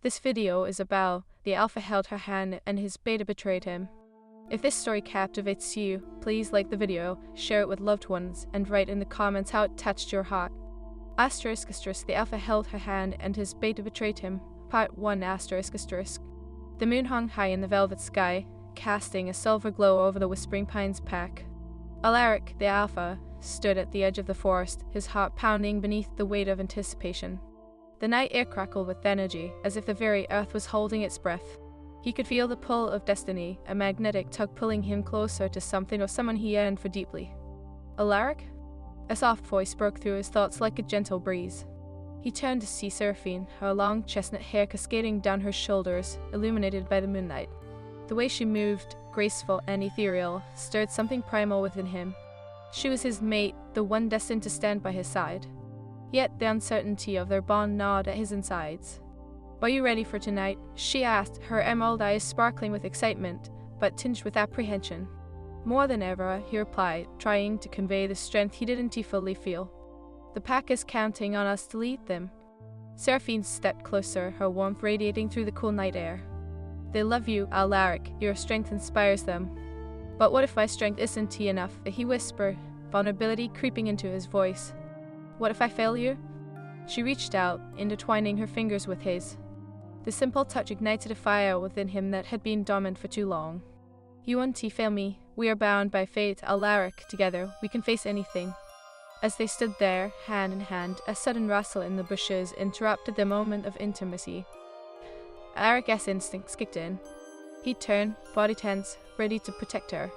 This video is about the alpha held her hand and his beta betrayed him. If this story captivates you, please like the video, share it with loved ones, and write in the comments how it touched your heart. ***, the alpha held her hand and his beta betrayed him. Part 1 ***. The moon hung high in the velvet sky, casting a silver glow over the Whispering Pines pack. Alaric, the alpha, stood at the edge of the forest, his heart pounding beneath the weight of anticipation. The night air crackled with energy, as if the very earth was holding its breath. He could feel the pull of destiny, a magnetic tug pulling him closer to something or someone he yearned for deeply. Alaric? A soft voice broke through his thoughts like a gentle breeze. He turned to see Seraphine, her long chestnut hair cascading down her shoulders, illuminated by the moonlight. The way she moved, graceful and ethereal, stirred something primal within him. She was his mate, the one destined to stand by his side. Yet the uncertainty of their bond gnawed at his insides. "Are you ready for tonight?" she asked, her emerald eyes sparkling with excitement, but tinged with apprehension. "More than ever," he replied, trying to convey the strength he didn't fully feel. "The pack is counting on us to lead them." Seraphine stepped closer, her warmth radiating through the cool night air. "They love you, Alaric. Your strength inspires them." "But what if my strength isn't enough?" he whispered, vulnerability creeping into his voice. "What if I fail you?" She reached out, intertwining her fingers with his. The simple touch ignited a fire within him that had been dormant for too long. "You won't fail me. We are bound by fate, Alaric. Together, we can face anything." As they stood there, hand in hand, a sudden rustle in the bushes interrupted their moment of intimacy. Alaric's instincts kicked in. He turned, body tense, ready to protect her.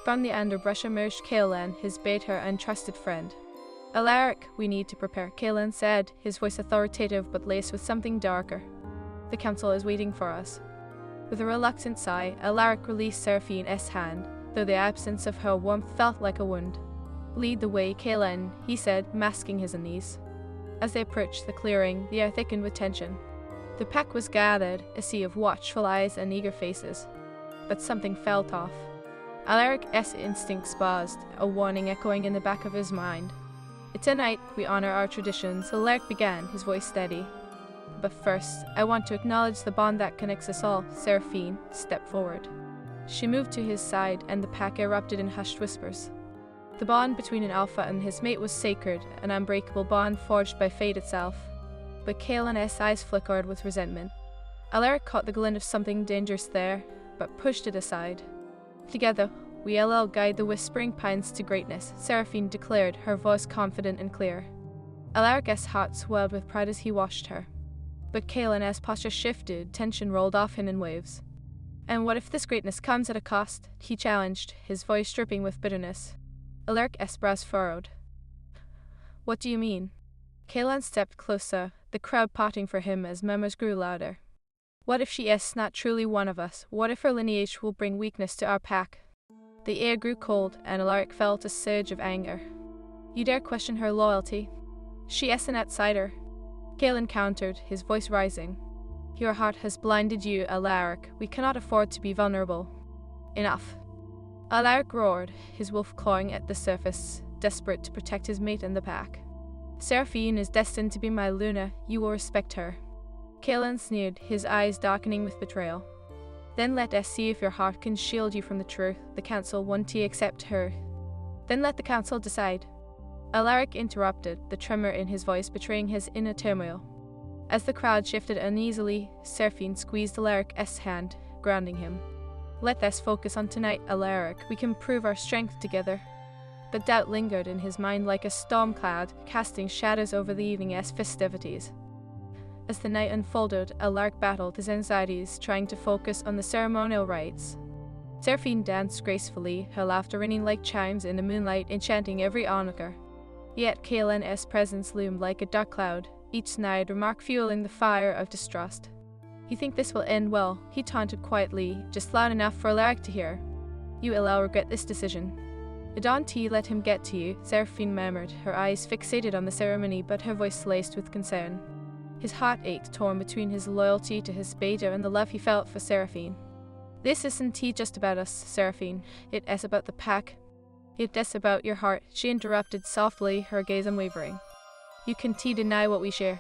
From the underbrush emerged Kaelan, his beta and trusted friend. "Alaric, we need to prepare," Kaelan said, his voice authoritative but laced with something darker. "The council is waiting for us." With a reluctant sigh, Alaric released Seraphine's hand, though the absence of her warmth felt like a wound. "Lead the way, Kaelan," he said, masking his unease. As they approached the clearing, the air thickened with tension. The pack was gathered, a sea of watchful eyes and eager faces. But something felt off. Alaric's instincts buzzed, a warning echoing in the back of his mind. "Tonight, we honor our traditions," Alaric began, his voice steady. "But first, I want to acknowledge the bond that connects us all." Seraphine stepped forward. She moved to his side, and the pack erupted in hushed whispers. The bond between an alpha and his mate was sacred, an unbreakable bond forged by fate itself. But Kaelan's eyes flickered with resentment. Alaric caught the glint of something dangerous there, but pushed it aside. "Together, we'll guide the Whispering Pines to greatness," Seraphine declared, her voice confident and clear. Alaric's heart swelled with pride as he watched her. But Kaelan's posture shifted, tension rolled off him in waves. "And what if this greatness comes at a cost?" he challenged, his voice dripping with bitterness. Alaric's brows furrowed. "What do you mean?" Kaelan stepped closer, the crowd parting for him as murmurs grew louder. "What if she is not truly one of us? What if her lineage will bring weakness to our pack?" The air grew cold, and Alaric felt a surge of anger. "You dare question her loyalty? She is an outsider." Kaelan countered, his voice rising. "Your heart has blinded you, Alaric. We cannot afford to be vulnerable." "Enough." Alaric roared, his wolf clawing at the surface, desperate to protect his mate and the pack. "Seraphine is destined to be my Luna. You will respect her." Kaelan sneered, his eyes darkening with betrayal. "Then let us see if your heart can shield you from the truth. The council won't accept her." "Then let the council decide." Alaric interrupted, the tremor in his voice betraying his inner turmoil. As the crowd shifted uneasily, Seraphine squeezed Alaric's hand, grounding him. "Let us focus on tonight, Alaric. We can prove our strength together." But doubt lingered in his mind like a storm cloud, casting shadows over the evening's festivities. As the night unfolded, Alaric battled his anxieties, trying to focus on the ceremonial rites. Seraphine danced gracefully, her laughter ringing like chimes in the moonlight, enchanting every onlooker. Yet Kaelan's presence loomed like a dark cloud, each snide remark fueling the fire of distrust. "You think this will end well?" he taunted quietly, just loud enough for Alaric to hear. "You will regret this decision." "Don't let him get to you," Seraphine murmured, her eyes fixated on the ceremony but her voice laced with concern. His heart ached, torn between his loyalty to his beta and the love he felt for Seraphine. "This isn't just about us, Seraphine. It is about the pack." "It is about your heart," she interrupted softly, her gaze unwavering. "You can deny what we share."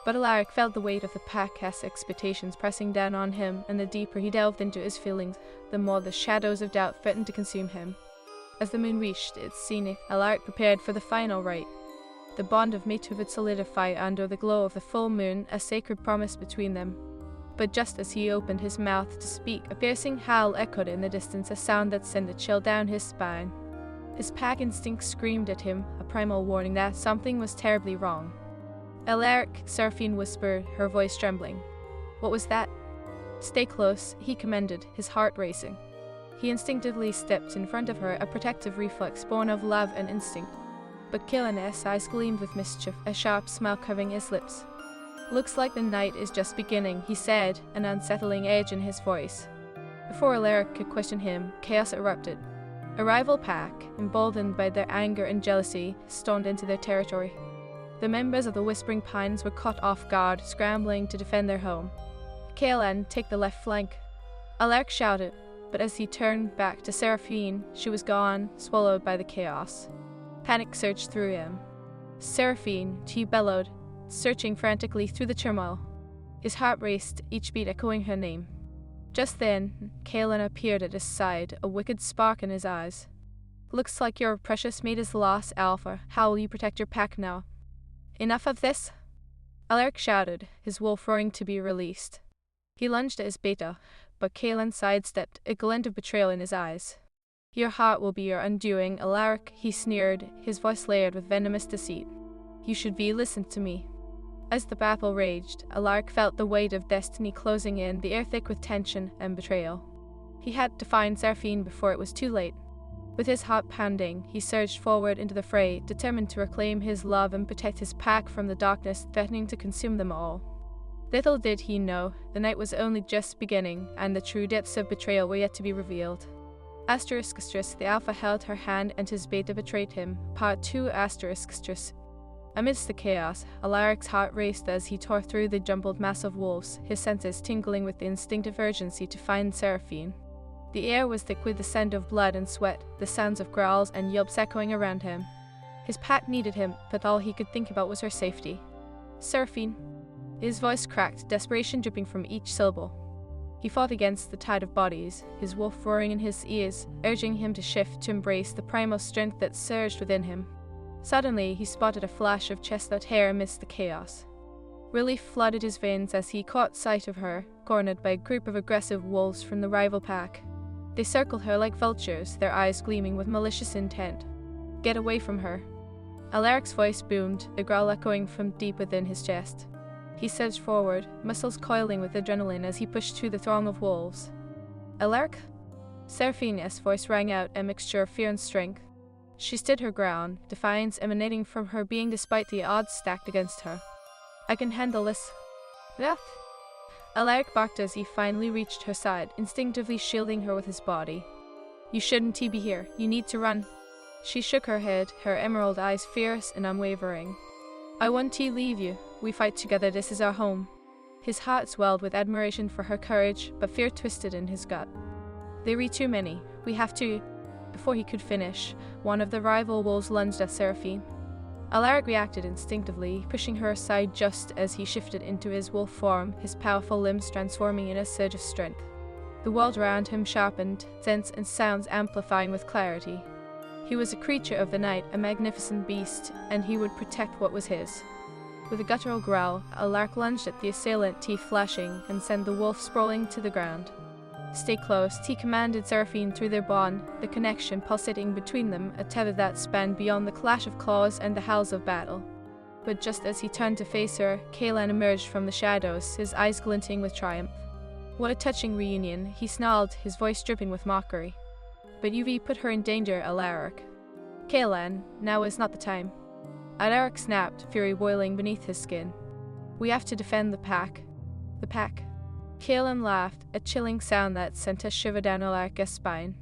But Alaric felt the weight of the pack's expectations pressing down on him, and the deeper he delved into his feelings, the more the shadows of doubt threatened to consume him. As the moon reached its zenith, Alaric prepared for the final rite. The bond of matehood would solidify under the glow of the full moon, a sacred promise between them. But just as he opened his mouth to speak, a piercing howl echoed in the distance, a sound that sent a chill down his spine. His pack instinct screamed at him, a primal warning that something was terribly wrong. "Alaric," Seraphine whispered, her voice trembling. "What was that?" "Stay close," he commanded, his heart racing. He instinctively stepped in front of her, a protective reflex born of love and instinct. But Kaelin's eyes gleamed with mischief, a sharp smile curving his lips. "Looks like the night is just beginning," he said, an unsettling edge in his voice. Before Alaric could question him, chaos erupted. A rival pack, emboldened by their anger and jealousy, stormed into their territory. The members of the Whispering Pines were caught off guard, scrambling to defend their home. "Kaelin, take the left flank," Alaric shouted, but as he turned back to Seraphine, she was gone, swallowed by the chaos. Panic surged through him. "Seraphine," he bellowed, searching frantically through the turmoil. His heart raced, each beat echoing her name. Just then, Kaelin appeared at his side, a wicked spark in his eyes. "Looks like your precious mate is lost, Alpha. How will you protect your pack now?" "Enough of this!" Alaric shouted, his wolf roaring to be released. He lunged at his beta, but Kaelin sidestepped, a glint of betrayal in his eyes. "Your heart will be your undoing, Alaric," he sneered, his voice layered with venomous deceit. "You should be listened to me." As the battle raged, Alaric felt the weight of destiny closing in, the air thick with tension and betrayal. He had to find Seraphine before it was too late. With his heart pounding, he surged forward into the fray, determined to reclaim his love and protect his pack from the darkness threatening to consume them all. Little did he know, the night was only just beginning, and the true depths of betrayal were yet to be revealed. ***, the Alpha held her hand and his beta betrayed him. Part 2 ***. Amidst the chaos, Alaric's heart raced as he tore through the jumbled mass of wolves, his senses tingling with the instinctive urgency to find Seraphine. The air was thick with the scent of blood and sweat, the sounds of growls and yelps echoing around him. His pack needed him, but all he could think about was her safety. "Seraphine." His voice cracked, desperation dripping from each syllable. He fought against the tide of bodies, his wolf roaring in his ears, urging him to shift, to embrace the primal strength that surged within him. Suddenly, he spotted a flash of chestnut hair amidst the chaos. Relief flooded his veins as he caught sight of her, cornered by a group of aggressive wolves from the rival pack. They circled her like vultures, their eyes gleaming with malicious intent. "Get away from her." Alaric's voice boomed, a growl echoing from deep within his chest. He surged forward, muscles coiling with adrenaline as he pushed through the throng of wolves. "Alaric?" Seraphine's voice rang out, a mixture of fear and strength. She stood her ground, defiance emanating from her being despite the odds stacked against her. "I can handle this." "Death!" Alaric barked as he finally reached her side, instinctively shielding her with his body. "You shouldn't be here. You need to run." She shook her head, her emerald eyes fierce and unwavering. "I won't leave you. We fight together. This is our home." His heart swelled with admiration for her courage, but fear twisted in his gut. "There are too many. We have to—" Before he could finish, one of the rival wolves lunged at Seraphine. Alaric reacted instinctively, pushing her aside just as he shifted into his wolf form, his powerful limbs transforming in a surge of strength. The world around him sharpened, scents and sounds amplifying with clarity. He was a creature of the night, a magnificent beast, and he would protect what was his. With a guttural growl, Alaric lunged at the assailant, teeth flashing, and sent the wolf sprawling to the ground. "Stay close," he commanded Seraphine through their bond, the connection pulsating between them, a tether that spanned beyond the clash of claws and the howls of battle. But just as he turned to face her, Kaelin emerged from the shadows, his eyes glinting with triumph. "What a touching reunion," he snarled, his voice dripping with mockery. "But you've put her in danger, Alaric." "Kaelin, now is not the time." Alaric snapped, fury boiling beneath his skin. "We have to defend the pack." "The pack?" Kaelin laughed, a chilling sound that sent a shiver down Alaric's spine.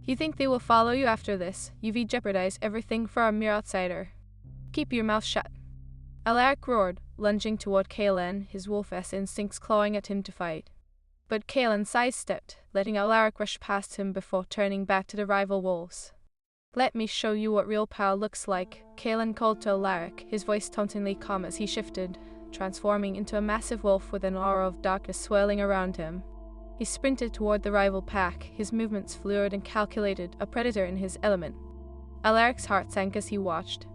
"You think they will follow you after this? You've jeopardized everything for a mere outsider. Keep your mouth shut." Alaric roared, lunging toward Kaelin, his wolf-esque instincts clawing at him to fight. But Kaelin sidestepped, letting Alaric rush past him before turning back to the rival wolves. "Let me show you what real power looks like," Kaelin called to Alaric, his voice tauntingly calm as he shifted, transforming into a massive wolf with an aura of darkness swirling around him. He sprinted toward the rival pack, his movements fluid and calculated, a predator in his element. Alaric's heart sank as he watched.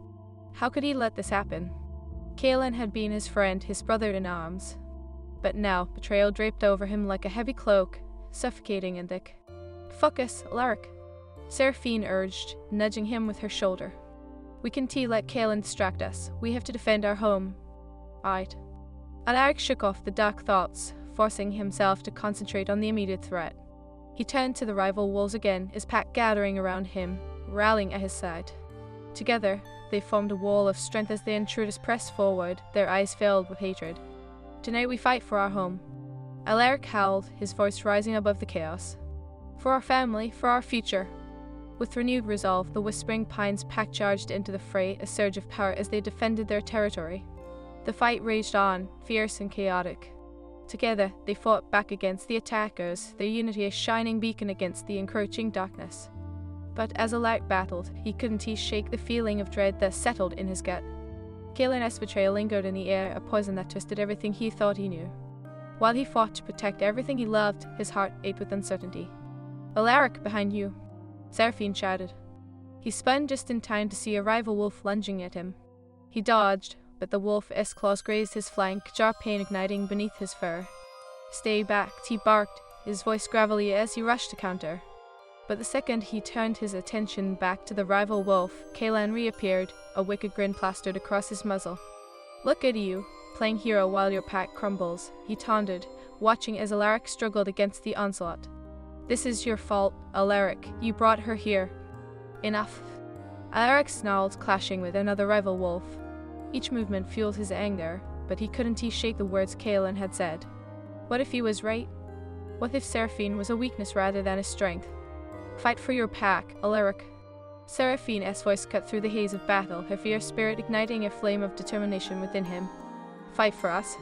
How could he let this happen? Kaelin had been his friend, his brother in arms. But now, betrayal draped over him like a heavy cloak, suffocating and thick. "Focus, Alaric," Seraphine urged, nudging him with her shoulder. "We can't let Kaelin distract us. We have to defend our home." "Aight." Alaric shook off the dark thoughts, forcing himself to concentrate on the immediate threat. He turned to the rival wolves again, his pack gathering around him, rallying at his side. Together, they formed a wall of strength as the intruders pressed forward, their eyes filled with hatred. "Tonight we fight for our home." Alaric howled, his voice rising above the chaos. "For our family, for our future." With renewed resolve, the Whispering Pines pack charged into the fray, a surge of power as they defended their territory. The fight raged on, fierce and chaotic. Together, they fought back against the attackers, their unity a shining beacon against the encroaching darkness. But as Alaric battled, he couldn't shake the feeling of dread that settled in his gut. Kaelin's betrayal lingered in the air, a poison that twisted everything he thought he knew. While he fought to protect everything he loved, his heart ached with uncertainty. "Alaric, behind you!" Seraphine shouted. He spun just in time to see a rival wolf lunging at him. He dodged, but the wolf's claws grazed his flank, sharp pain igniting beneath his fur. "Stay back," he barked, his voice gravelly as he rushed to counter. But the second he turned his attention back to the rival wolf, Kaelin reappeared, a wicked grin plastered across his muzzle. "Look at you, playing hero while your pack crumbles," he taunted, watching as Alaric struggled against the onslaught. "This is your fault, Alaric. You brought her here." "Enough." Alaric snarled, clashing with another rival wolf. Each movement fueled his anger, but he couldn't shake the words Kaelin had said. What if he was right? What if Seraphine was a weakness rather than a strength? "Fight for your pack, Alaric." Seraphine's voice cut through the haze of battle, her fierce spirit igniting a flame of determination within him. "Fight for us."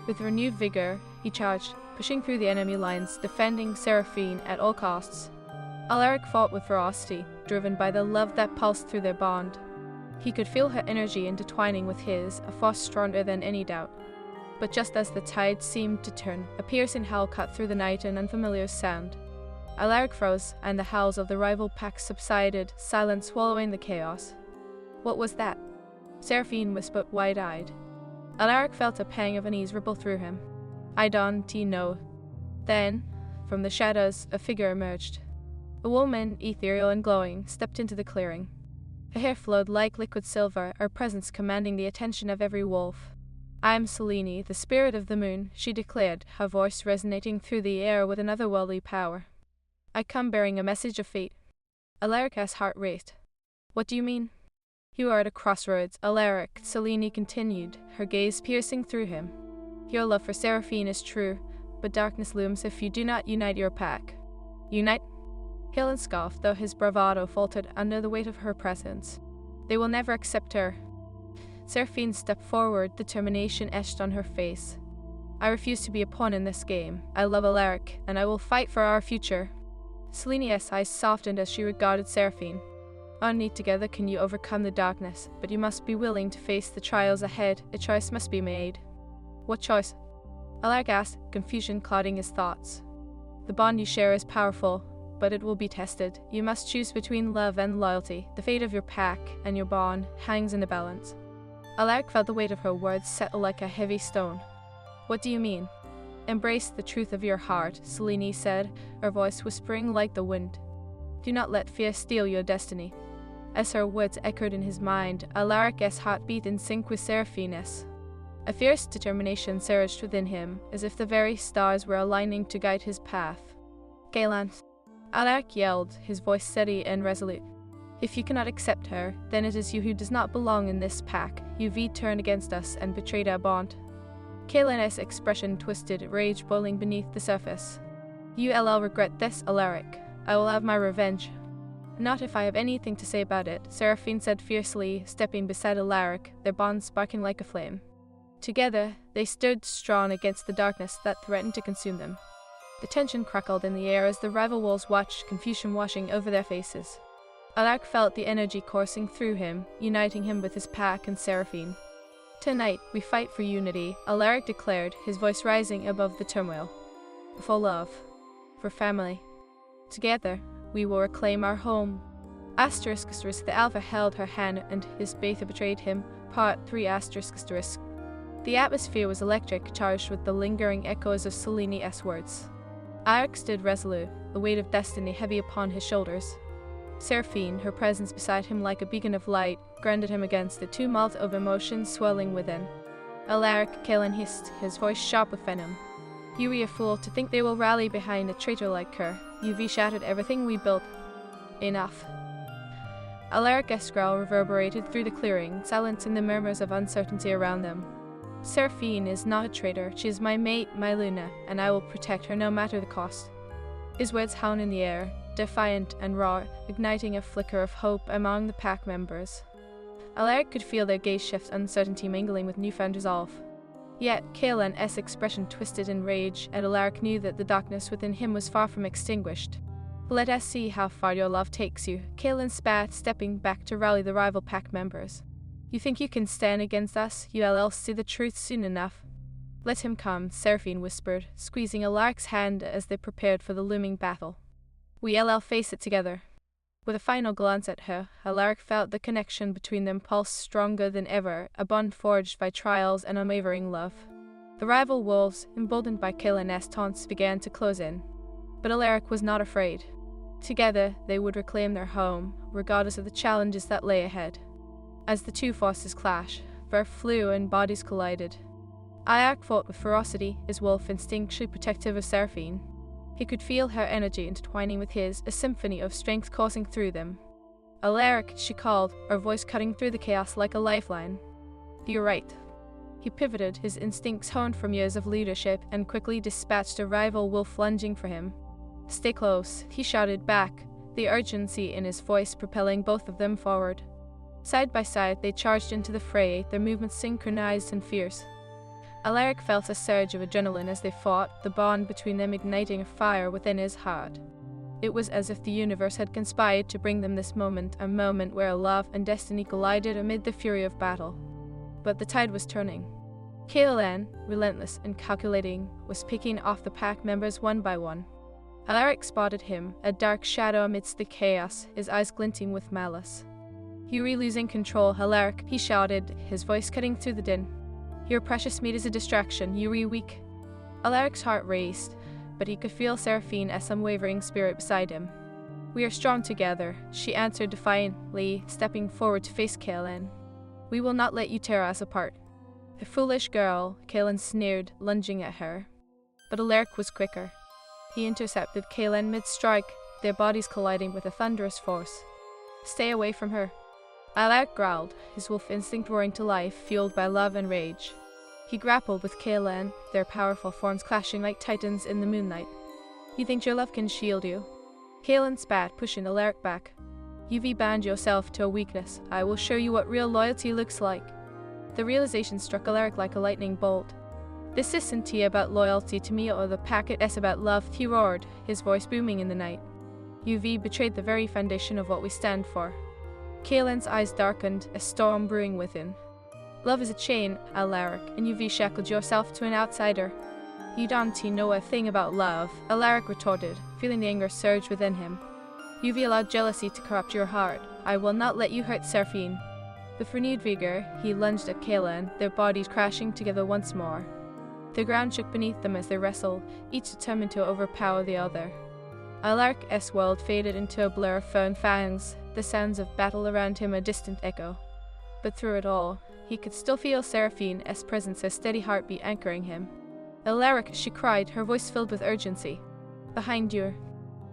With renewed vigor, he charged, pushing through the enemy lines, defending Seraphine at all costs. Alaric fought with ferocity, driven by the love that pulsed through their bond. He could feel her energy intertwining with his, a force stronger than any doubt. But just as the tide seemed to turn, a piercing howl cut through the night, an unfamiliar sound. Alaric froze, and the howls of the rival pack subsided, silence swallowing the chaos. What was that? Seraphine whispered wide-eyed. Alaric felt a pang of unease ripple through him. "I don't know." Then, from the shadows, a figure emerged. A woman, ethereal and glowing, stepped into the clearing. Her hair flowed like liquid silver, her presence commanding the attention of every wolf. "I am Selene, the spirit of the moon," she declared, her voice resonating through the air with an otherworldly power. "I come bearing a message of fate." Alaric's heart raced. "What do you mean?" "You are at a crossroads, Alaric," Selene continued, her gaze piercing through him. "Your love for Seraphine is true, but darkness looms if you do not unite your pack." "Unite?" Kaelin scoffed, though his bravado faltered under the weight of her presence. "They will never accept her." Seraphine stepped forward, determination etched on her face. "I refuse to be a pawn in this game. I love Alaric, and I will fight for our future." Selene's eyes softened as she regarded Seraphine. "Only together can you overcome the darkness, but you must be willing to face the trials ahead. A choice must be made." "What choice?" Alaric asked, confusion clouding his thoughts. "The bond you share is powerful, but it will be tested. You must choose between love and loyalty. The fate of your pack and your bond hangs in the balance." Alaric felt the weight of her words settle like a heavy stone. "What do you mean?" "Embrace the truth of your heart," Selene said, her voice whispering like the wind. "Do not let fear steal your destiny." As her words echoed in his mind, Alaric's heart beat in sync with Seraphine's. A fierce determination surged within him, as if the very stars were aligning to guide his path. "Kaelin," Alaric yelled, his voice steady and resolute. "If you cannot accept her, then it is you who does not belong in this pack. You've turned against us and betrayed our bond." Kaelin's expression twisted, rage boiling beneath the surface. "You'll regret this, Alaric. I will have my revenge." "Not if I have anything to say about it," Seraphine said fiercely, stepping beside Alaric, their bond sparking like a flame. Together, they stood strong against the darkness that threatened to consume them. The tension crackled in the air as the rival wolves watched, confusion washing over their faces. Alaric felt the energy coursing through him, uniting him with his pack and Seraphine. Tonight, we fight for unity, Alaric declared, his voice rising above the turmoil. For love. For family. Together, we will reclaim our home. Asterisk. The alpha held her hand and his beta betrayed him. Part 3 asterisk. The atmosphere was electric, charged with the lingering echoes of Seleni's words. Alaric stood resolute, the weight of destiny heavy upon his shoulders. Seraphine, her presence beside him like a beacon of light, grounded him against the tumult of emotions swelling within. Alaric, Kaelin hissed, his voice sharp with venom. You are a fool to think they will rally behind a traitor like her. You've shattered everything we built. Enough. Alaric's growl reverberated through the clearing, silencing the murmurs of uncertainty around them. Seraphine is not a traitor. She is my mate, my Luna, and I will protect her no matter the cost. His words hung in the air, defiant and raw, igniting a flicker of hope among the pack members. Alaric could feel their gaze shift, uncertainty mingling with newfound resolve. Yet, Kaelin's expression twisted in rage, and Alaric knew that the darkness within him was far from extinguished. Let us see how far your love takes you, Kaelin spat, stepping back to rally the rival pack members. You think you can stand against us? You'll see the truth soon enough. Let him come, Seraphine whispered, squeezing Alaric's hand as they prepared for the looming battle. We'll face it together. With a final glance at her, Alaric felt the connection between them pulse stronger than ever, a bond forged by trials and unwavering love. The rival wolves, emboldened by Kaelin's taunts, began to close in. But Alaric was not afraid. Together, they would reclaim their home, regardless of the challenges that lay ahead. As the two forces clashed, fur flew and bodies collided. Alaric fought with ferocity, his wolf instinctually protective of Seraphine. He could feel her energy intertwining with his, a symphony of strength coursing through them. Alaric, she called, her voice cutting through the chaos like a lifeline. You're right. He pivoted, his instincts honed from years of leadership, and quickly dispatched a rival wolf lunging for him. Stay close, he shouted back, the urgency in his voice propelling both of them forward. Side by side, they charged into the fray, their movements synchronized and fierce. Alaric felt a surge of adrenaline as they fought, the bond between them igniting a fire within his heart. It was as if the universe had conspired to bring them this moment, a moment where love and destiny collided amid the fury of battle. But the tide was turning. Kaelin, relentless and calculating, was picking off the pack members one by one. Alaric spotted him, a dark shadow amidst the chaos, his eyes glinting with malice. You're losing control, Alaric, he shouted, his voice cutting through the din. Your precious meat is a distraction, you're weak. Alaric's heart raced, but he could feel Seraphine's unwavering spirit beside him. We are strong together, she answered defiantly, stepping forward to face Kaelin. We will not let you tear us apart. The foolish girl, Kaelin sneered, lunging at her. But Alaric was quicker. He intercepted Kaelin mid-strike, their bodies colliding with a thunderous force. Stay away from her. Alaric growled, his wolf instinct roaring to life, fueled by love and rage. He grappled with Kaelin, their powerful forms clashing like titans in the moonlight. You think your love can shield you? Kaelin spat, pushing Alaric back. You've bound yourself to a weakness. I will show you what real loyalty looks like. The realization struck Alaric like a lightning bolt. This isn't tea about loyalty to me or the packet S about love, he roared, his voice booming in the night. You've betrayed the very foundation of what we stand for. Kaelin's eyes darkened, a storm brewing within. Love is a chain, Alaric, and you've shackled yourself to an outsider. You don't know a thing about love, Alaric retorted, feeling the anger surge within him. You've allowed jealousy to corrupt your heart. I will not let you hurt Seraphine. With renewed vigor, he lunged at Kaelin, their bodies crashing together once more. The ground shook beneath them as they wrestled, each determined to overpower the other. Alaric's world faded into a blur of fur and fangs, the sounds of battle around him a distant echo. But through it all, he could still feel Seraphine's presence, her steady heartbeat anchoring him. Alaric, she cried, her voice filled with urgency. Behind you.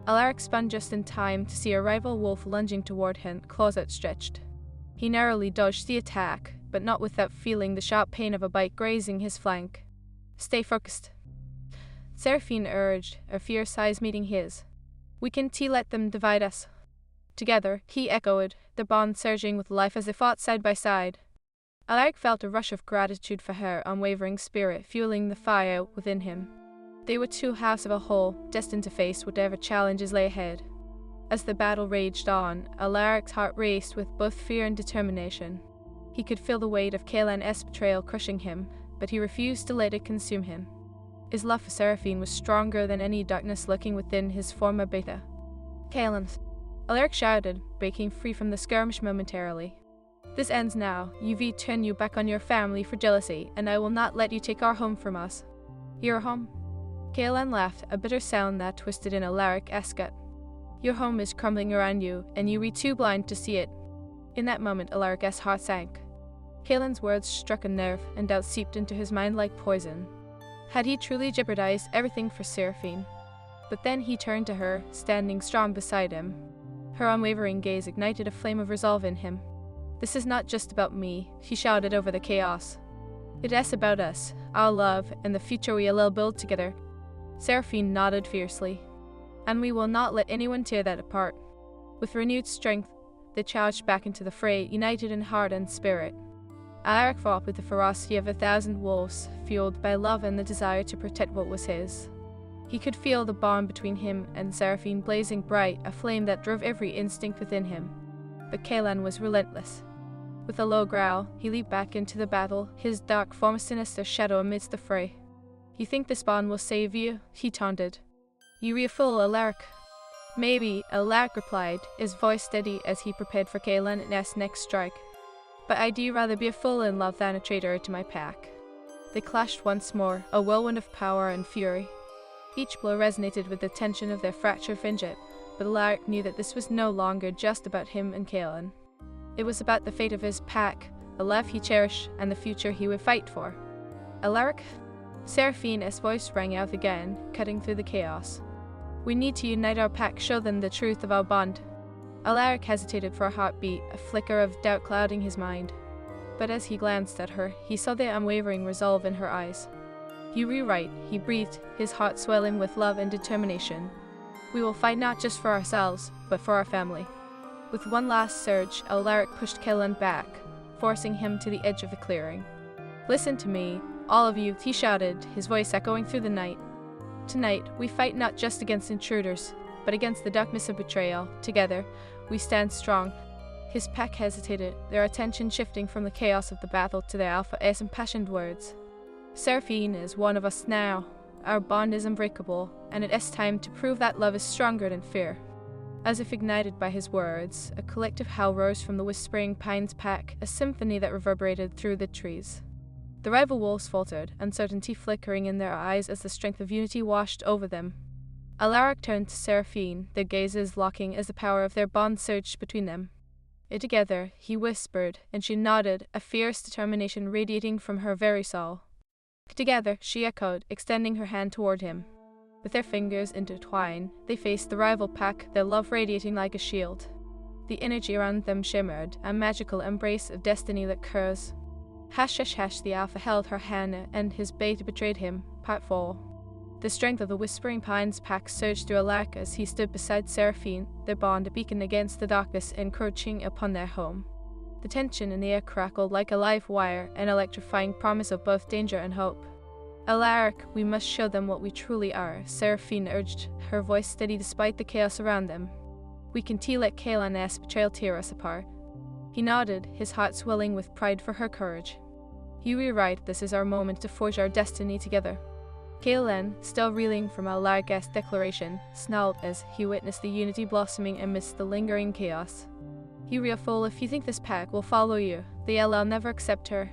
Alaric spun just in time to see a rival wolf lunging toward him, claws outstretched. He narrowly dodged the attack, but not without feeling the sharp pain of a bite grazing his flank. Stay focused. Seraphine urged, her fierce eyes meeting his. We can't let them divide us. Together, he echoed, the bond surging with life as they fought side by side. Alaric felt a rush of gratitude for her unwavering spirit fueling the fire within him. They were two halves of a whole, destined to face whatever challenges lay ahead. As the battle raged on, Alaric's heart raced with both fear and determination. He could feel the weight of Kaelan's betrayal crushing him, but he refused to let it consume him. His love for Seraphine was stronger than any darkness lurking within his former beta. Kaelan, Alaric shouted, breaking free from the skirmish momentarily. This ends now. UV turn you back on your family for jealousy, and I will not let you take our home from us. Your home? Kaelan laughed, a bitter sound that twisted in Alaric's gut. Your home is crumbling around you, and you were too blind to see it. In that moment, Alaric's heart sank. Kaelan's words struck a nerve, and doubt seeped into his mind like poison. Had he truly jeopardized everything for Seraphine? But then he turned to her, standing strong beside him. Her unwavering gaze ignited a flame of resolve in him. This is not just about me, he shouted over the chaos. It is about us, our love, and the future we will build together. Seraphine nodded fiercely. And we will not let anyone tear that apart. With renewed strength, they charged back into the fray, united in heart and spirit. Alaric fought with the ferocity of 1,000 wolves, fueled by love and the desire to protect what was his. He could feel the bond between him and Seraphine blazing bright, a flame that drove every instinct within him. But Kaelan was relentless. With a low growl, he leaped back into the battle, his dark form a sinister shadow amidst the fray. You think this bond will save you? He taunted. You are a fool, Alaric. Maybe, Alaric replied, his voice steady as he prepared for Kaelan's next strike. But I do rather be a fool in love than a traitor to my pack. They clashed once more, a whirlwind of power and fury. Each blow resonated with the tension of their fractured friendship, but Alaric knew that this was no longer just about him and Kaelan. It was about the fate of his pack, a love he cherished, and the future he would fight for. Alaric? Seraphine's voice rang out again, cutting through the chaos. We need to unite our pack, show them the truth of our bond. Alaric hesitated for a heartbeat, a flicker of doubt clouding his mind. But as he glanced at her, he saw the unwavering resolve in her eyes. You were right, he breathed, his heart swelling with love and determination. We will fight not just for ourselves, but for our family. With one last surge, Alaric pushed Kaelan back, forcing him to the edge of the clearing. Listen to me, all of you, he shouted, his voice echoing through the night. Tonight, we fight not just against intruders, but against the darkness of betrayal. Together, we stand strong. His pack hesitated, their attention shifting from the chaos of the battle to their alpha's impassioned words. Seraphine is one of us now. Our bond is unbreakable, and it is time to prove that love is stronger than fear. As if ignited by his words, a collective howl rose from the Whispering Pines pack, a symphony that reverberated through the trees. The rival wolves faltered, uncertainty flickering in their eyes as the strength of unity washed over them. Alaric turned to Seraphine, their gazes locking as the power of their bond surged between them. Together, he whispered, and she nodded, a fierce determination radiating from her very soul. Together, she echoed, extending her hand toward him. With their fingers intertwined, they faced the rival pack, their love radiating like a shield. The energy around them shimmered, a magical embrace of destiny that curves. Hash, hash, hash, the alpha held her hand, and his beta betrayed him. Part 4. The strength of the Whispering Pines pack surged through Alaric as he stood beside Seraphine, their bond a beacon against the darkness encroaching upon their home. The tension in the air crackled like a live wire, an electrifying promise of both danger and hope. Alaric, we must show them what we truly are, Seraphine urged, her voice steady despite the chaos around them. We can let Kaelan's betrayal tear us apart. He nodded, his heart swelling with pride for her courage. You were right, this is our moment to forge our destiny together. Kaelan, still reeling from Alaric's declaration, snarled as he witnessed the unity blossoming amidst the lingering chaos. You are a fool if you think this pack will follow you. The LL never accept her.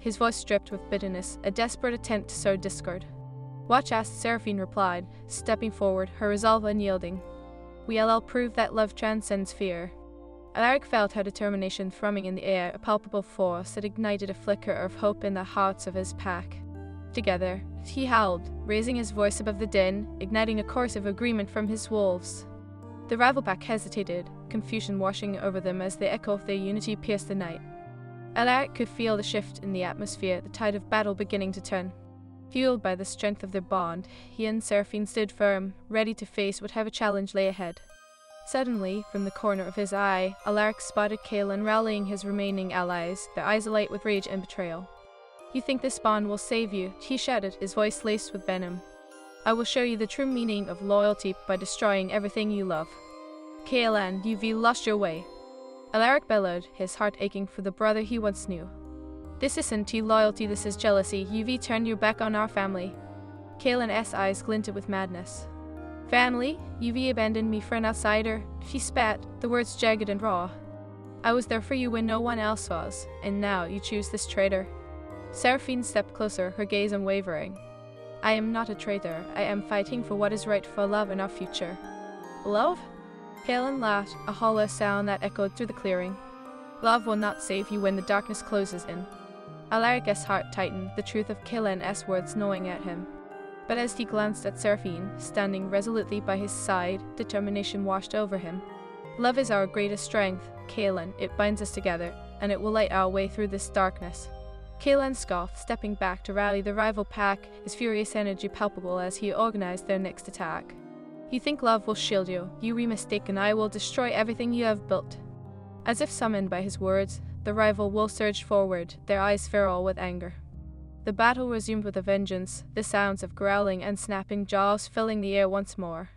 His voice dripped with bitterness, a desperate attempt to sow discord. Watch as Seraphine replied, stepping forward, her resolve unyielding. We LL prove that love transcends fear. Alaric felt her determination thrumming in the air, a palpable force that ignited a flicker of hope in the hearts of his pack. Together, he howled, raising his voice above the din, igniting a chorus of agreement from his wolves. The rival pack hesitated, confusion washing over them as the echo of their unity pierced the night. Alaric could feel the shift in the atmosphere, the tide of battle beginning to turn. Fueled by the strength of their bond, he and Seraphine stood firm, ready to face whatever challenge lay ahead. Suddenly, from the corner of his eye, Alaric spotted Kaelan rallying his remaining allies, their eyes alight with rage and betrayal. You think this bond will save you, he shouted, his voice laced with venom. I will show you the true meaning of loyalty by destroying everything you love. Kaelan, you've lost your way. Alaric bellowed, his heart aching for the brother he once knew. This isn't loyalty, this is jealousy. You've turned your back on our family. Kaelin's eyes glinted with madness. Family? You've abandoned me for an outsider? She spat, the words jagged and raw. I was there for you when no one else was, and now you choose this traitor. Seraphine stepped closer, her gaze unwavering. I am not a traitor. I am fighting for what is right for love and our future. Love? Kaelin laughed, a hollow sound that echoed through the clearing. Love will not save you when the darkness closes in. Alaric's heart tightened, the truth of Kaelin's words gnawing at him. But as he glanced at Seraphine, standing resolutely by his side, determination washed over him. Love is our greatest strength, Kaelin. It binds us together, and it will light our way through this darkness. Kaelin scoffed, stepping back to rally the rival pack, his furious energy palpable as he organized their next attack. You think love will shield you? You were mistaken. I will destroy everything you have built. As if summoned by his words, the rival wolves surged forward, their eyes feral with anger. The battle resumed with a vengeance, the sounds of growling and snapping jaws filling the air once more.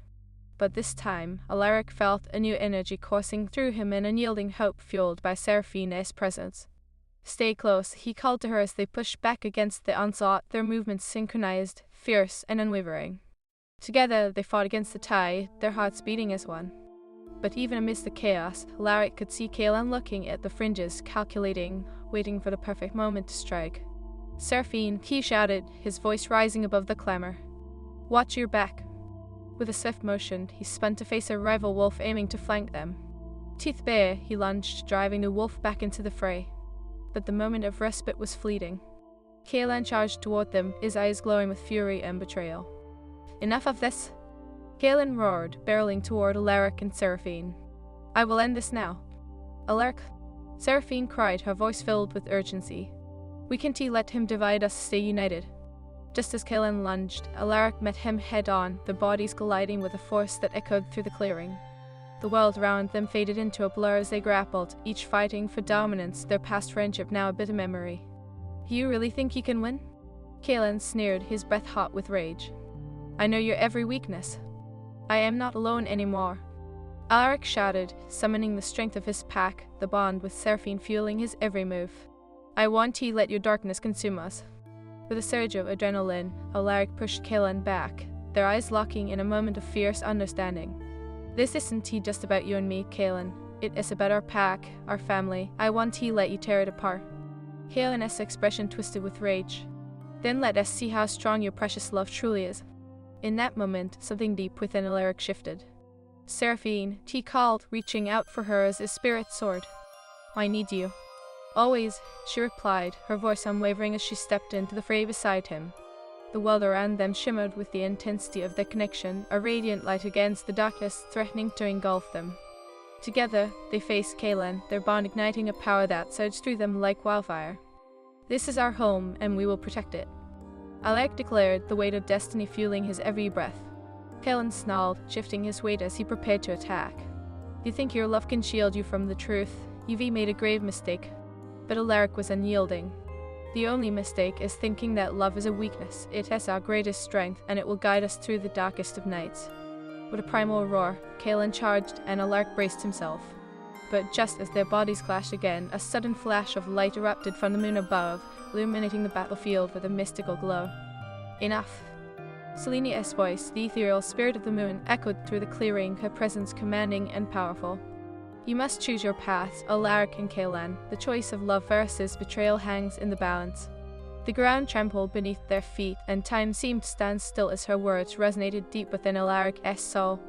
But this time, Alaric felt a new energy coursing through him, an unyielding hope fueled by Seraphine's presence. Stay close, he called to her as they pushed back against the onslaught, their movements synchronized, fierce and unwavering. Together they fought against the tide, their hearts beating as one. But even amidst the chaos, Alaric could see Kaelin looking at the fringes, calculating, waiting for the perfect moment to strike. Seraphine, he shouted, his voice rising above the clamor. Watch your back. With a swift motion, he spun to face a rival wolf aiming to flank them. Teeth bare, he lunged, driving the wolf back into the fray. But the moment of respite was fleeting. Kaelin charged toward them, his eyes glowing with fury and betrayal. Enough of this! Kaelin roared, barreling toward Alaric and Seraphine. I will end this now. Alaric! Seraphine cried, her voice filled with urgency. We can't let him divide us, stay united. Just as Kaelin lunged, Alaric met him head-on, their bodies colliding with a force that echoed through the clearing. The world around them faded into a blur as they grappled, each fighting for dominance, their past friendship now a bitter memory. You really think you can win? Kaelin sneered, his breath hot with rage. I know your every weakness. I am not alone anymore. Alaric shouted, summoning the strength of his pack, the bond with Seraphine fueling his every move. I want to let your darkness consume us. With a surge of adrenaline, Alaric pushed Kaelin back, their eyes locking in a moment of fierce understanding. This isn't just about you and me, Kaelin. It is about our pack, our family. I want to let you tear it apart. Kaelin's expression twisted with rage. Then let us see how strong your precious love truly is. In that moment, something deep within Alaric shifted. Seraphine, he called, reaching out for her as his spirit soared. I need you. Always, she replied, her voice unwavering as she stepped into the fray beside him. The world around them shimmered with the intensity of their connection, a radiant light against the darkness threatening to engulf them. Together, they faced Kaelin, their bond igniting a power that surged through them like wildfire. This is our home, and we will protect it. Alaric declared, the weight of destiny fueling his every breath. Kaelin snarled, shifting his weight as he prepared to attack. You think your love can shield you from the truth? You've made a grave mistake. But Alaric was unyielding. The only mistake is thinking that love is a weakness. It has our greatest strength, and it will guide us through the darkest of nights. With a primal roar, Kaelin charged, and Alaric braced himself. But just as their bodies clashed again, a sudden flash of light erupted from the moon above, illuminating the battlefield with a mystical glow. Enough! Selenia's voice, the ethereal spirit of the moon, echoed through the clearing, her presence commanding and powerful. You must choose your paths, Alaric and Kaelin. The choice of love versus betrayal hangs in the balance. The ground trembled beneath their feet, and time seemed to stand still as her words resonated deep within Alaric's soul.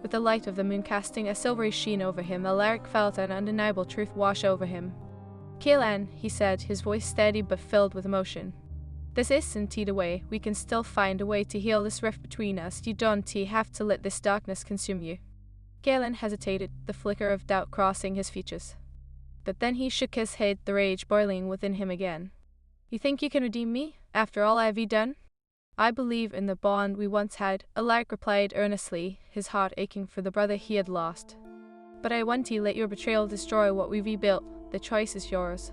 With the light of the moon casting a silvery sheen over him, Alaric felt an undeniable truth wash over him. Kaelin, he said, his voice steady but filled with emotion. This isn't the way. We can still find a way to heal this rift between us. You don't have to let this darkness consume you. Kaelin hesitated, the flicker of doubt crossing his features. But then he shook his head, the rage boiling within him again. You think you can redeem me, after all I've done? I believe in the bond we once had, Alaric replied earnestly, his heart aching for the brother he had lost. But I want to let your betrayal destroy what we've rebuilt. The choice is yours.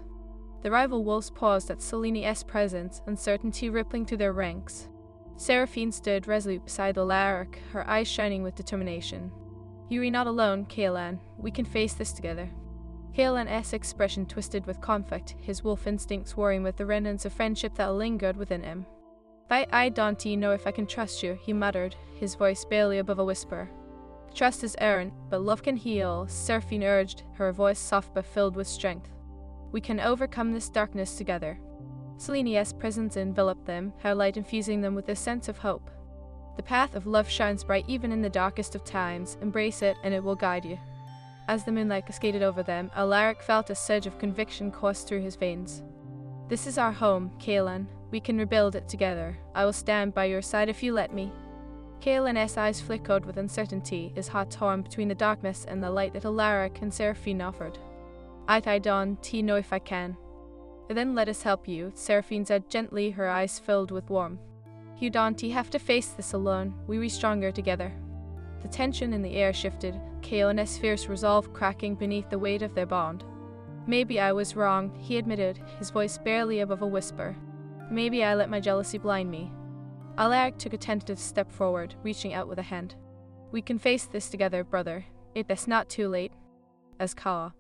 The rival wolves paused at Selenia's presence, uncertainty rippling through their ranks. Seraphine stood resolute beside Alaric, her eyes shining with determination. You are not alone, Kaelin. We can face this together. Kaelin's expression twisted with conflict, his wolf instincts warring with the remnants of friendship that lingered within him. I don't know if I can trust you, he muttered, his voice barely above a whisper. Trust is errant, but love can heal, Seraphine urged, her voice soft but filled with strength. We can overcome this darkness together. Selene's presence enveloped them, her light infusing them with a sense of hope. The path of love shines bright even in the darkest of times. Embrace it, and it will guide you. As the moonlight cascaded over them, Alaric felt a surge of conviction course through his veins. This is our home, Kaelin. We can rebuild it together. I will stand by your side if you let me. Kaelin's eyes flickered with uncertainty, his heart torn between the darkness and the light that Alaric and Seraphine offered. I don't know if I can. Then let us help you, Seraphine said gently, her eyes filled with warmth. You don't have to face this alone. We be stronger together. The tension in the air shifted, Kaelin's fierce resolve cracking beneath the weight of their bond. Maybe I was wrong, he admitted, his voice barely above a whisper. Maybe I let my jealousy blind me. Alaric took a tentative step forward, reaching out with a hand. We can face this together, brother. It's not too late. As Ka.